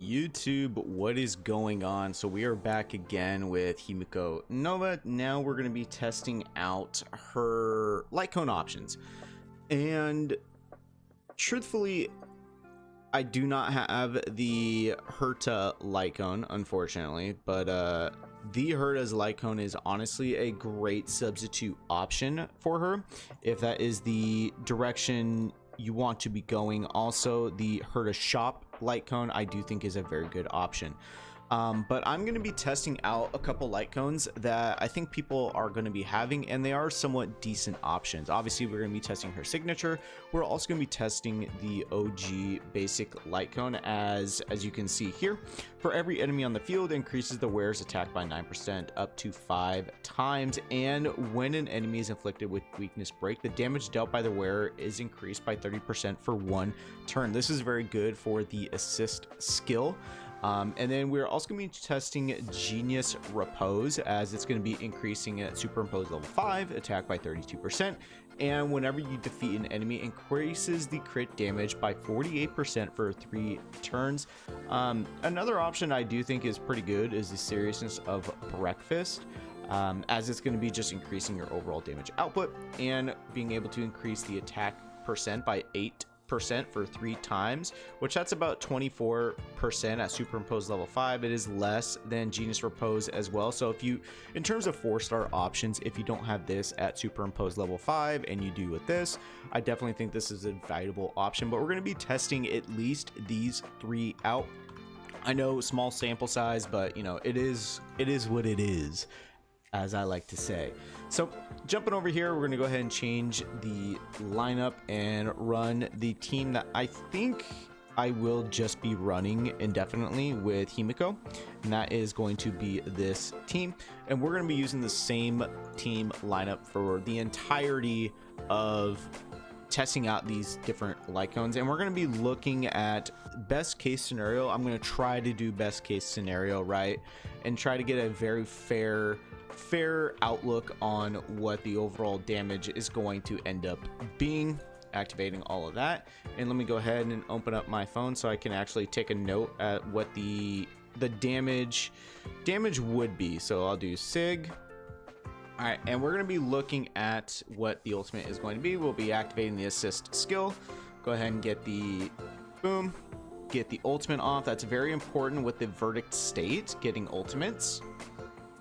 YouTube, what is going on? So we are back again with Himeko Nova. Now we're going to be testing out her Lightcone options, and truthfully I do not have the Herta Lightcone, unfortunately, but the Herta's Lightcone is honestly a great substitute option for her if that is the direction you want to be going. Also, the Herta Shop Lightcone I do think is a very good option. But I'm going to be testing out a couple Lightcones that I think people are going to be having, and they are somewhat decent options. Obviously, we're going to be testing her signature. We're also going to be testing the OG basic Lightcone, as you can see here. For every enemy on the field, increases the wearer's attack by 9% up to 5 times, and when an enemy is inflicted with weakness break, the damage dealt by the wearer is increased by 30% for 1 turn. This is very good for the assist skill. And then we're also going to be testing Genius Repose, as it's going to be increasing at Superimpose level 5, attack by 32%, and whenever you defeat an enemy, increases the crit damage by 48% for 3 turns. Another option I do think is pretty good is the Seriousness of Breakfast, as it's going to be just increasing your overall damage output and being able to increase the attack percent by 8% for 3 times, which that's about 24% at Superimpose level 5. It is less than Genius Repose as well. So if you, in terms of 4-star options, if you don't have this at Superimpose level 5 and you do with this, I definitely think this is a valuable option. But we're going to be testing at least these 3 out. I know small sample size, but you know, it is what it is, as I like to say. So jumping over here, we're going to go ahead and change the lineup and run the team that I think I will just be running indefinitely with Himeko, and that is going to be this team. And we're going to be using the same team lineup for the entirety of testing out these different Lightcones, and we're going to be looking at best case scenario. I'm going to try to do best case scenario, right, and try to get a very fair outlook on what the overall damage is going to end up being. Activating all of that, and let me go ahead and open up my phone so I can actually take a note at what the damage would be. So I'll do sig. All right, and we're going to be looking at what the ultimate is going to be. We'll be activating the assist skill. Go ahead and get the boom, get the ultimate off. That's very important with the verdict state, getting ultimates.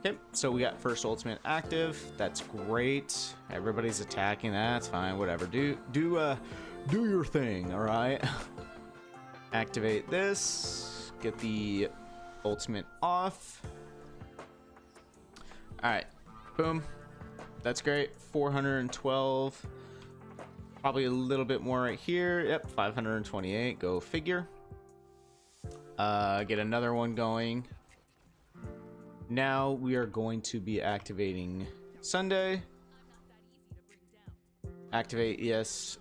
Okay, so we got first ultimate active. That's great. Everybody's attacking. That's fine. Whatever. Do your thing. All right. Activate this. Get the ultimate off. All right. Boom. That's great. 412. Probably a little bit more right here. Yep. 528. Go figure. Get another one going. Now we are going to be activating Sunday. Activate, yes.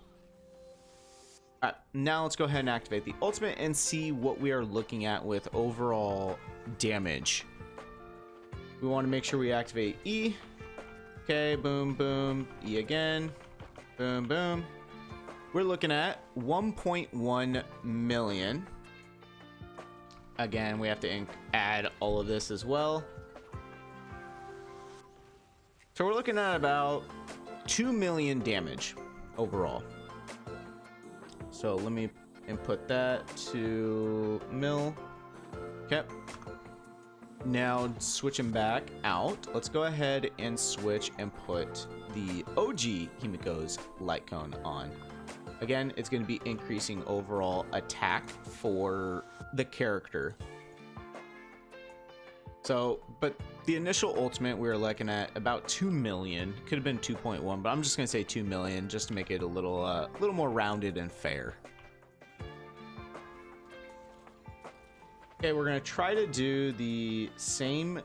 All right, now let's go ahead and activate the ultimate and see what we are looking at with overall damage. We want to make sure we activate E. Okay, boom, boom. E again. Boom, boom. We're looking at 1.1 million. Again, we have to add all of this as well. So we're looking at about 2 million damage overall. So let me input that to mil. Okay. Now switching back out, let's go ahead and switch and put the OG Himeko's Lightcone on. Again, it's going to be increasing overall attack for the character. So, but the initial ultimate, we were looking at about 2 million. Could have been 2.1, but I'm just going to say 2 million just to make it a little more rounded and fair. Okay, we're going to try to do the same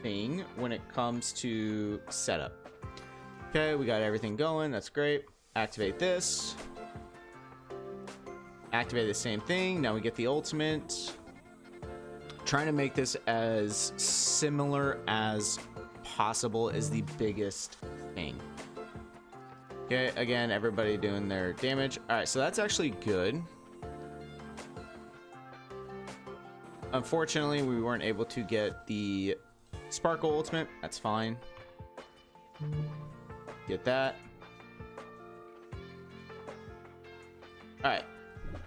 thing when it comes to setup. Okay, we got everything going. That's great. Activate this. Activate the same thing. Now we get the ultimate. Trying to make this as similar as possible is the biggest thing. Okay, again, everybody doing their damage. All right, so that's actually good. Unfortunately, we weren't able to get the Sparkle Ultimate. That's fine. Get that. Alright.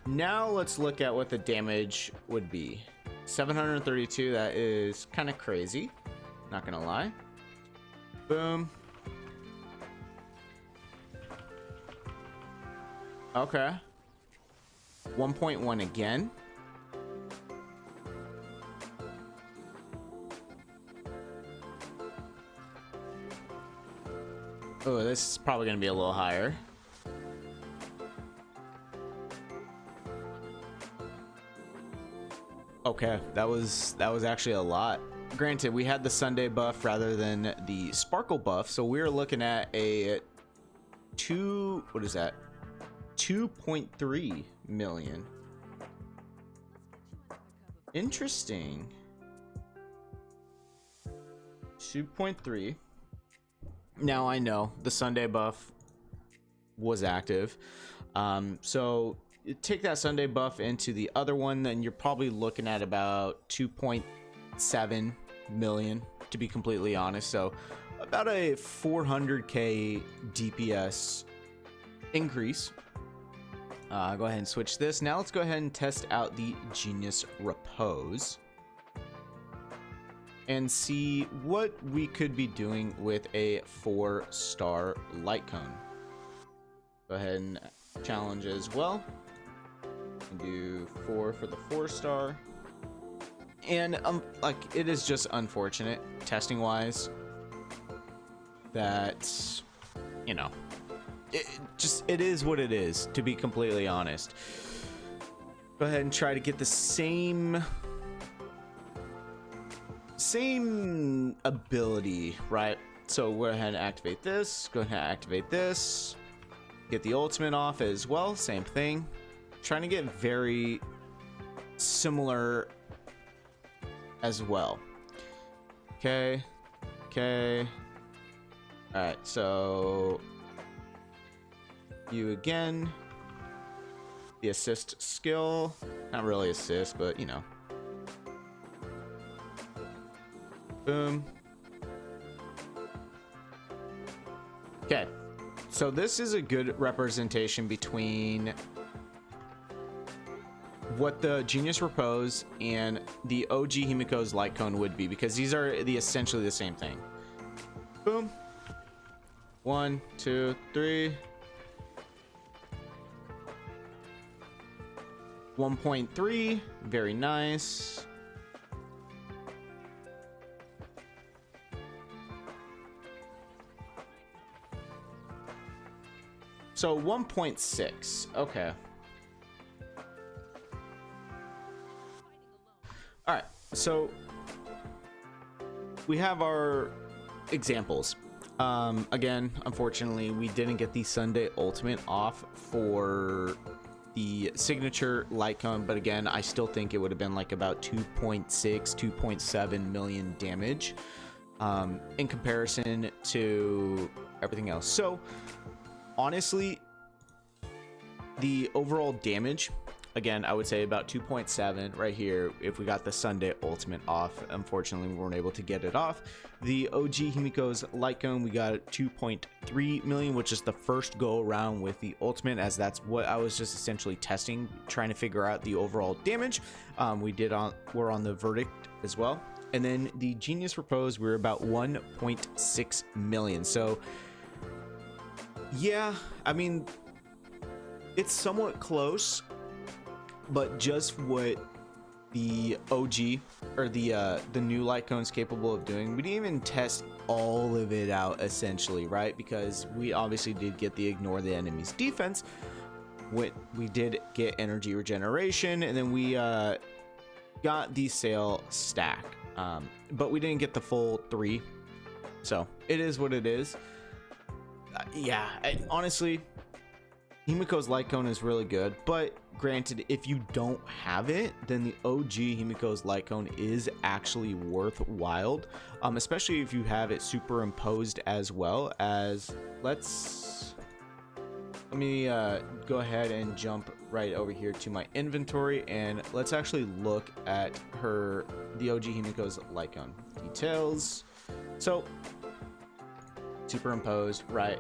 Now let's look at what the damage would be. 732, that is kind of crazy. Not gonna lie. Boom. Okay. 1.1 again. Oh, this is probably gonna be a little higher. Okay, that was actually a lot. Granted, we had the Sunday buff rather than the Sparkle buff, so we're looking at a 2.3 million. Interesting. 2.3. Now I know the Sunday buff was active, so take that Sunday buff into the other one, then you're probably looking at about 2.7 million, to be completely honest. So about a 400k DPS increase. Go ahead and switch this. Now let's go ahead and test out the Genius Repose and see what we could be doing with a 4-star Lightcone. Go ahead and challenge as well. Do 4 for the 4-star. And like, it is just unfortunate testing wise that, you know, it is what it is, to be completely honest. Go ahead and try to get the same ability, right? So go ahead and activate this, go ahead and activate this, get the ultimate off as well, same thing. Trying to get very similar as well. Okay. All right, so you again, the assist skill, not really assist, but you know. Boom. Okay, so this is a good representation between what the Genius Repose and the OG Himeko's Lightcone would be, because these are essentially the same thing. Boom. 1, 2, 3. 1.3, very nice. So 1.6, okay. All right, so we have our examples. Again, unfortunately, we didn't get the Sunday Ultimate off for the signature Lightcone, but again, I still think it would have been like about 2.6, 2.7 million damage in comparison to everything else. So honestly, the overall damage, again, I would say about 2.7 right here. If we got the Sunday Ultimate off, unfortunately, we weren't able to get it off. The OG Himeko's Lightcone, we got 2.3 million, which is the first go around with the Ultimate, as that's what I was just essentially testing, trying to figure out the overall damage. We're on the verdict as well. And then the Genius Repose, we're about 1.6 million. So yeah, I mean, it's somewhat close, but just what the OG or the new Lightcone is capable of doing, we didn't even test all of it out essentially, right? Because we obviously did get the ignore the enemy's defense. We did get energy regeneration, and then we got the sail stack, but we didn't get the full 3. So it is what it is. Yeah, honestly, Himeko's Lightcone is really good, but granted, if you don't have it, then the OG Himeko's Lightcone is actually worthwhile, especially if you have it superimposed as well. As let me go ahead and jump right over here to my inventory, and let's actually look at the OG Himiko's Lightcone details. So superimposed, right?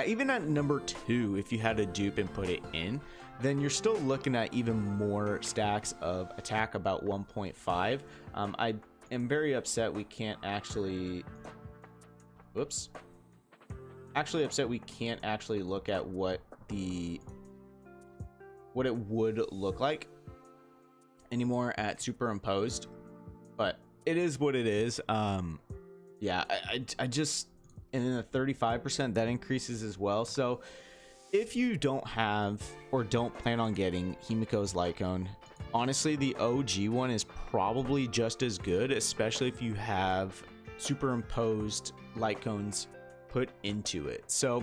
Even at number 2, if you had a dupe and put it in, then you're still looking at even more stacks of attack, about 1.5. I am very upset we can't actually, whoops, actually upset we can't actually look at what it would look like anymore at superimposed, but it is what it is. Yeah, I just, and then the 35% that increases as well. So if you don't have or don't plan on getting Himiko's Lightcone, honestly the OG one is probably just as good, especially if you have superimposed Lightcones put into it. So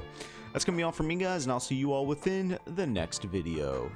that's gonna be all from me, guys, and I'll see you all within the next video.